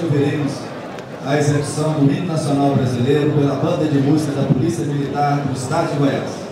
conferimos a execução do hino nacional brasileiro pela Banda de Música da Polícia Militar do Estado de Goiás.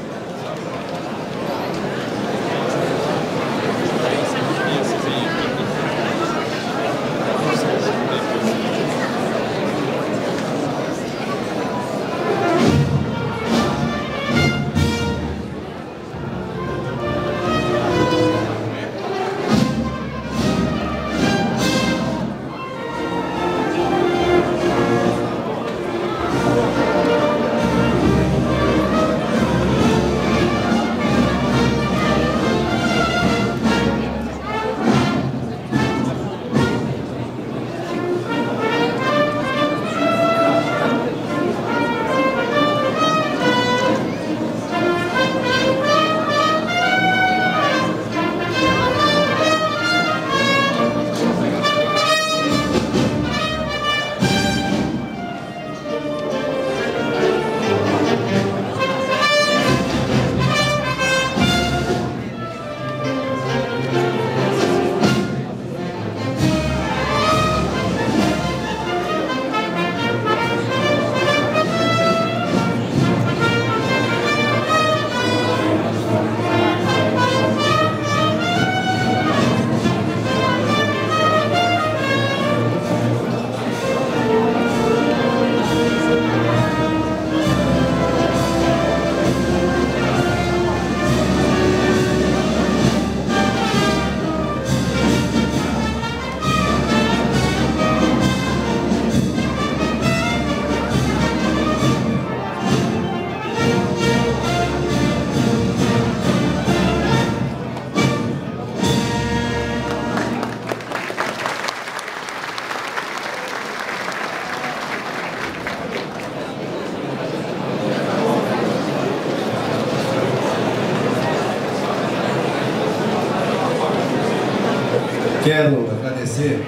Quero agradecer,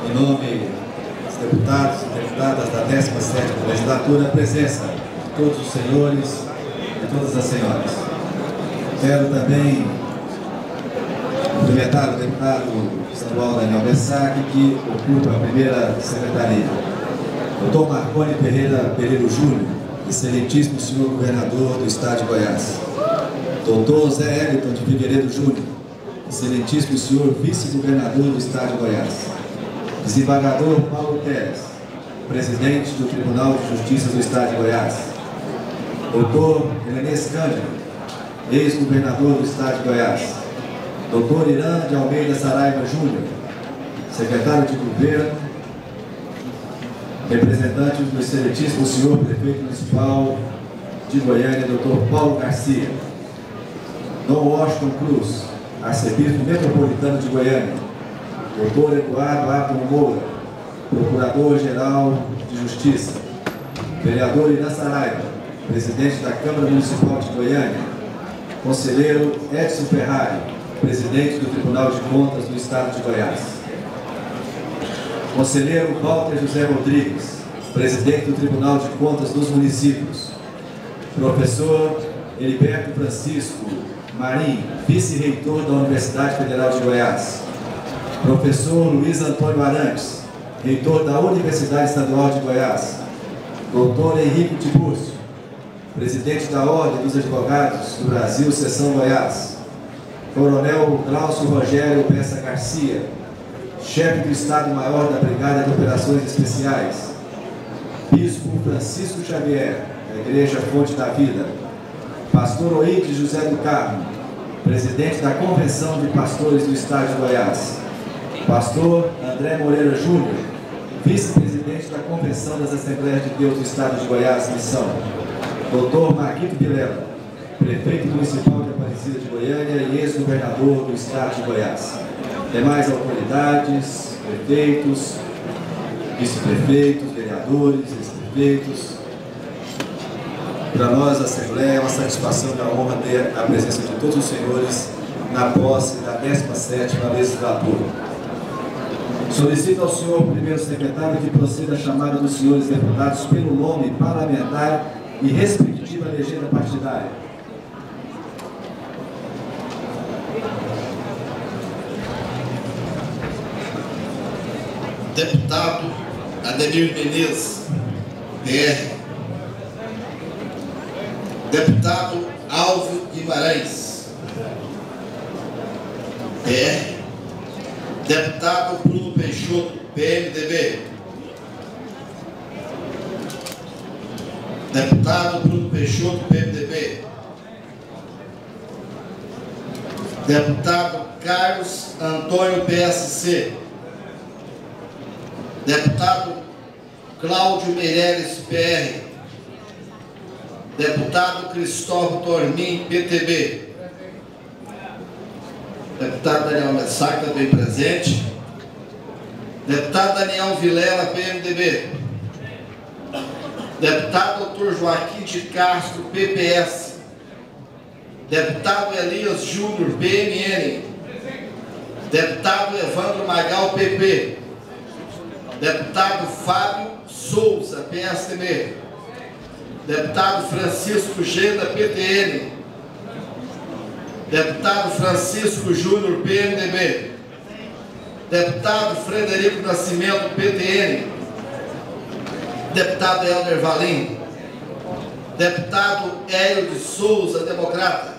em nome dos deputados e deputadas da 17ª legislatura, a presença de todos os senhores e todas as senhoras. Quero também cumprimentar o deputado estadual Daniel Bessac, que ocupa a primeira secretaria. Dr. Marconi Pereira Pereiro Júnior, excelentíssimo senhor governador do estado de Goiás. Dr. Zé Eliton de Figueiredo Júnior, excelentíssimo senhor vice-governador do estado de Goiás. Desembargador Paulo Teres, presidente do Tribunal de Justiça do estado de Goiás. Doutor Helenês Cândido, ex-governador do estado de Goiás. Doutor Irã de Almeida Saraiva Júnior, secretário de governo, representante do excelentíssimo senhor prefeito municipal de Goiânia, doutor Paulo Garcia. Dom Washington Cruz, arcebispo metropolitano de Goiânia. Doutor Eduardo Abdon Moura, procurador-geral de Justiça. Vereador Irã Saraiva, presidente da Câmara Municipal de Goiânia. Conselheiro Edson Ferrari, presidente do Tribunal de Contas do estado de Goiás. Conselheiro Walter José Rodrigues, presidente do Tribunal de Contas dos Municípios. Professor Heriberto Francisco Marim, vice-reitor da Universidade Federal de Goiás. Professor Luiz Antônio Arantes, reitor da Universidade Estadual de Goiás. Doutor Henrique Tiburcio, presidente da Ordem dos Advogados do Brasil, Seção Goiás. Coronel Glaucio Rogério Bessa Garcia, chefe do Estado-Maior da Brigada de Operações Especiais. Bispo Francisco Xavier, da Igreja Fonte da Vida. Pastor Oide José do Carmo, presidente da Convenção de Pastores do Estado de Goiás. Pastor André Moreira Júnior, vice-presidente da Convenção das Assembleias de Deus do Estado de Goiás, Missão. Doutor Marquito Vilela, prefeito municipal de Aparecida de Goiânia e ex-governador do Estado de Goiás. Demais autoridades, prefeitos, vice-prefeitos, vereadores, ex-prefeitos. Para nós, a Assembleia, é uma satisfação e uma honra ter a presença de todos os senhores na posse da 17ª legislatura. Solicito ao senhor primeiro secretário que proceda a chamada dos senhores deputados pelo nome parlamentar e respectiva legenda partidária. Deputado Ademir Menezes, PR. Deputado Alvio Guimarães, PR. Deputado Bruno Peixoto, PMDB. Deputado Bruno Peixoto, PMDB. Deputado Carlos Antônio, PSC. Deputado Cláudio Meireles, PR. Deputado Cristóvão Tormin, PTB. Deputado Daniel Messac, também presente. Deputado Daniel Vilela, PMDB. Deputado Dr. Joaquim de Castro, PPS. Deputado Elias Júnior, PMN. Deputado Evandro Magal, PP. Deputado Fábio Souza, PSDB. Deputado Francisco Geda, PTN. Deputado Francisco Júnior, PMDB. Deputado Frederico Nascimento, PTN. Deputado Helder Valim. Deputado Hélio de Souza, Democrata.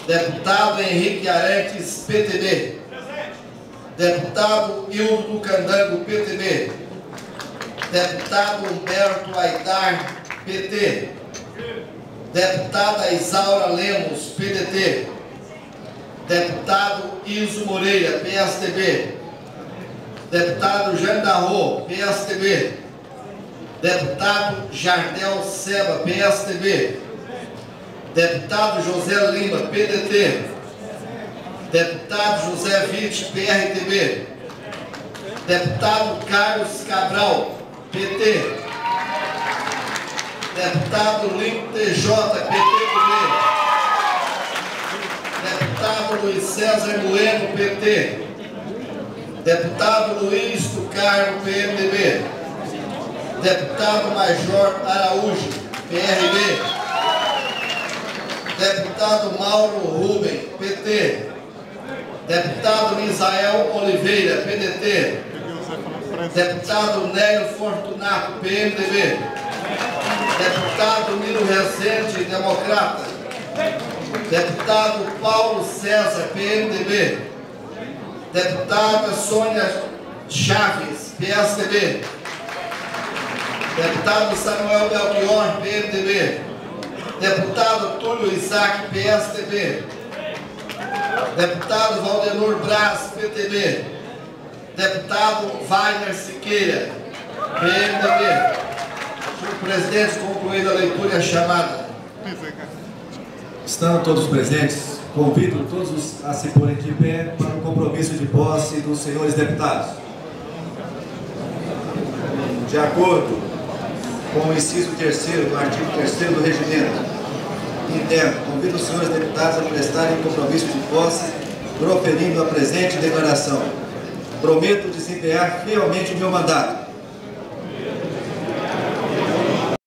Deputado Henrique Arantes, PTB. Deputado Hildo do Candango, PTB. Deputado Humberto Aidar, PT. Deputada Isaura Lemos, PDT. Deputado Iso Moreira, PSDB. Deputado Jean Darro, PSDB. Deputado Jardel Seba, PSDB. Deputado José Lima, PDT. Deputado José Witt, PRTB. Deputado Carlos Cabral, PT. Deputado Lincoln TJ, PTB. Deputado Luiz César Bueno, PT. Deputado Luiz do Carmo, PMDB. Deputado Major Araújo, PRB. Deputado Mauro Rubem, PT. Deputado Misael Oliveira, PDT. Deputado Nélio Fortunato, PMDB. Deputado Nilo Rezende, Democrata. Deputado Paulo César, PMDB. Deputada Sônia Chaves, PSDB. Deputado Samuel Belchior, PMDB. Deputado Túlio Isaac, PSDB. Deputado Valdenor Braz, PTB. Deputado Wagner Siqueira, PMDB. Senhor presidente, concluída a leitura e a chamada. Estando todos presentes, convido todos a se porem de pé para o compromisso de posse dos senhores deputados. De acordo com o inciso 3º do artigo 3º do Regimento Interno, convido os senhores deputados a prestarem o compromisso de posse, proferindo a presente declaração. Prometo desempenhar fielmente o meu mandato.